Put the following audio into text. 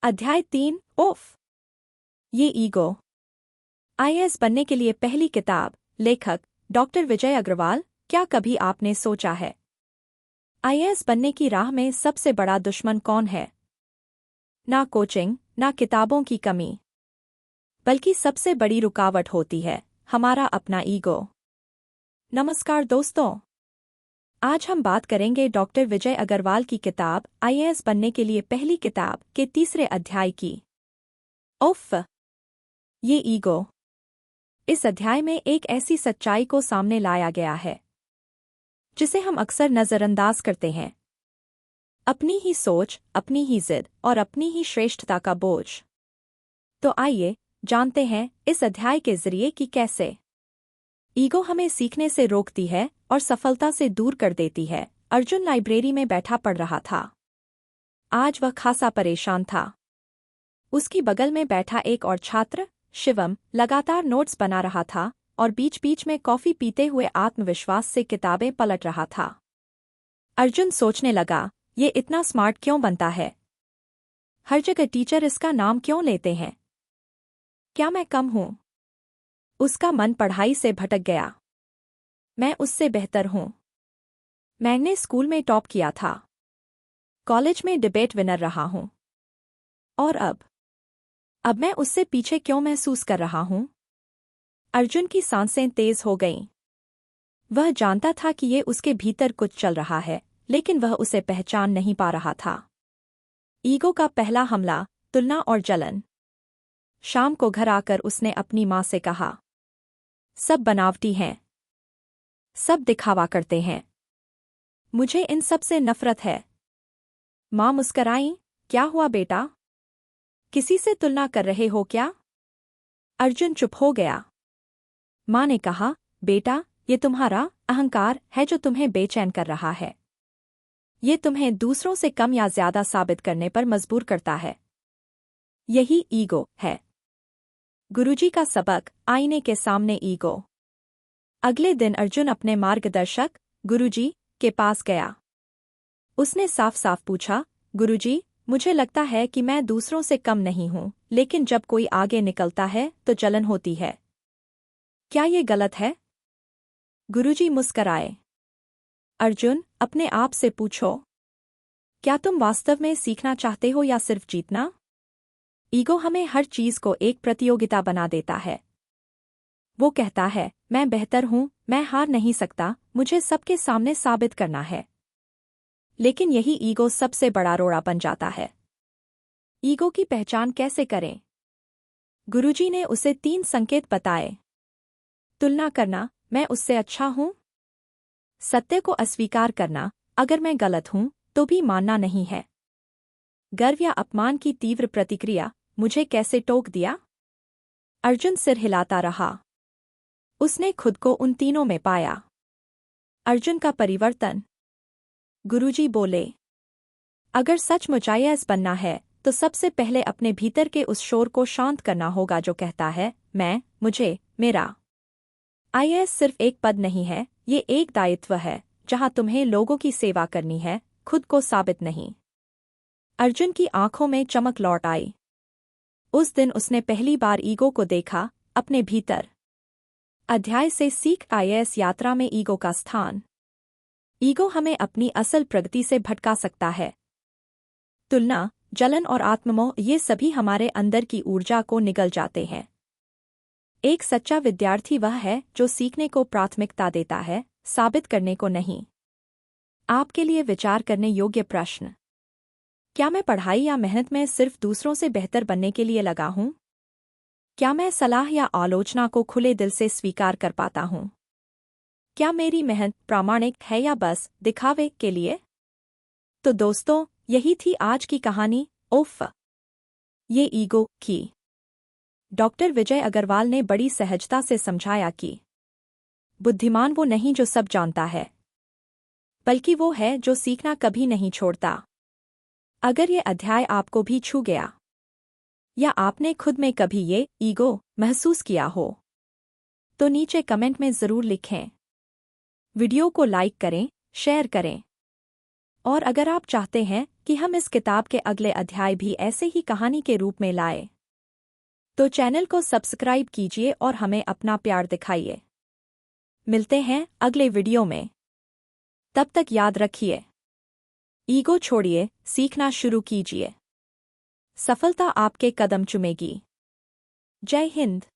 अध्याय 3 ओफ ये ego. IAS बनने के लिए पहली किताब। लेखक डॉक्टर विजय अग्रवाल। क्या कभी आपने सोचा है आईएएस बनने की राह में सबसे बड़ा दुश्मन कौन है? ना कोचिंग, ना किताबों की कमी, बल्कि सबसे बड़ी रुकावट होती है हमारा अपना ईगो। नमस्कार दोस्तों, आज हम बात करेंगे डॉक्टर विजय अग्रवाल की किताब आईएएस बनने के लिए पहली किताब के तीसरे अध्याय की। उफ, ये ईगो। इस अध्याय में एक ऐसी सच्चाई को सामने लाया गया है जिसे हम अक्सर नजरअंदाज करते हैं। अपनी ही सोच, अपनी ही जिद और अपनी ही श्रेष्ठता का बोझ। तो आइए जानते हैं इस अध्याय के जरिए कि कैसे ईगो हमें सीखने से रोकती है और सफलता से दूर कर देती है। अर्जुन लाइब्रेरी में बैठा पढ़ रहा था। आज वह खासा परेशान था। उसकी बगल में बैठा एक और छात्र शिवम लगातार नोट्स बना रहा था और बीच बीच में कॉफी पीते हुए आत्मविश्वास से किताबें पलट रहा था। अर्जुन सोचने लगा, ये इतना स्मार्ट क्यों बनता है? हर जगह टीचर इसका नाम क्यों लेते हैं? क्या मैं कम हूं? उसका मन पढ़ाई से भटक गया। मैं उससे बेहतर हूं। मैंने स्कूल में टॉप किया था, कॉलेज में डिबेट विनर रहा हूं, और अब मैं उससे पीछे क्यों महसूस कर रहा हूं? अर्जुन की सांसें तेज हो गईं। वह जानता था कि ये उसके भीतर कुछ चल रहा है, लेकिन वह उसे पहचान नहीं पा रहा था। ईगो का पहला हमला, तुलना और जलन। शाम को घर आकर उसने अपनी माँ से कहा, सब बनावटी हैं, सब दिखावा करते हैं, मुझे इन सब से नफरत है। माँ मुस्कराईं, क्या हुआ बेटा? किसी से तुलना कर रहे हो क्या? अर्जुन चुप हो गया। माँ ने कहा, बेटा, ये तुम्हारा अहंकार है जो तुम्हें बेचैन कर रहा है। ये तुम्हें दूसरों से कम या ज्यादा साबित करने पर मजबूर करता है। यही ईगो है। गुरुजी का सबक, आईने के सामने ईगो। अगले दिन अर्जुन अपने मार्गदर्शक गुरुजी के पास गया। उसने साफ साफ पूछा, गुरुजी, मुझे लगता है कि मैं दूसरों से कम नहीं हूं, लेकिन जब कोई आगे निकलता है तो जलन होती है। क्या ये गलत है? गुरुजी मुस्कराए। अर्जुन, अपने आप से पूछो, क्या तुम वास्तव में सीखना चाहते हो या सिर्फ जीतना? ईगो हमें हर चीज को एक प्रतियोगिता बना देता है। वो कहता है, मैं बेहतर हूं, मैं हार नहीं सकता, मुझे सबके सामने साबित करना है। लेकिन यही ईगो सबसे बड़ा रोड़ा बन जाता है। ईगो की पहचान कैसे करें? गुरुजी ने उसे 3 संकेत बताए। तुलना करना, मैं उससे अच्छा हूं। सत्य को अस्वीकार करना, अगर मैं गलत हूं तो भी मानना नहीं है। गर्व या अपमान की तीव्र प्रतिक्रिया, मुझे कैसे टोक दिया? अर्जुन सिर हिलाता रहा। उसने खुद को उन तीनों में पाया। अर्जुन का परिवर्तन। गुरुजी बोले, अगर सचमुच आईएएस बनना है तो सबसे पहले अपने भीतर के उस शोर को शांत करना होगा जो कहता है, मैं, मुझे, मेरा। आईएएस सिर्फ एक पद नहीं है, ये एक दायित्व है जहां तुम्हें लोगों की सेवा करनी है, खुद को साबित नहीं। अर्जुन की आंखों में चमक लौट आई। उस दिन उसने पहली बार ईगो को देखा अपने भीतर। अध्याय से सीख, आईएएस यात्रा में ईगो का स्थान। ईगो हमें अपनी असल प्रगति से भटका सकता है। तुलना, जलन और आत्ममोह, ये सभी हमारे अंदर की ऊर्जा को निगल जाते हैं। एक सच्चा विद्यार्थी वह है जो सीखने को प्राथमिकता देता है, साबित करने को नहीं। आपके लिए विचार करने योग्य प्रश्न, क्या मैं पढ़ाई या मेहनत में सिर्फ दूसरों से बेहतर बनने के लिए लगा हूं? क्या मैं सलाह या आलोचना को खुले दिल से स्वीकार कर पाता हूं? क्या मेरी मेहनत प्रामाणिक है या बस दिखावे के लिए? तो दोस्तों, यही थी आज की कहानी। उफ, ये ईगो की। डॉक्टर विजय अग्रवाल ने बड़ी सहजता से समझाया कि बुद्धिमान वो नहीं जो सब जानता है, बल्कि वो है जो सीखना कभी नहीं छोड़ता। अगर ये अध्याय आपको भी छू गया या आपने खुद में कभी ये ईगो महसूस किया हो तो नीचे कमेंट में जरूर लिखें। वीडियो को लाइक करें, शेयर करें, और अगर आप चाहते हैं कि हम इस किताब के अगले अध्याय भी ऐसे ही कहानी के रूप में लाए। तो चैनल को सब्सक्राइब कीजिए और हमें अपना प्यार दिखाइए। मिलते हैं अगले वीडियो में। तब तक याद रखिए, ईगो छोड़िए, सीखना शुरू कीजिए। सफलता आपके कदम चूमेगी। जय हिंद।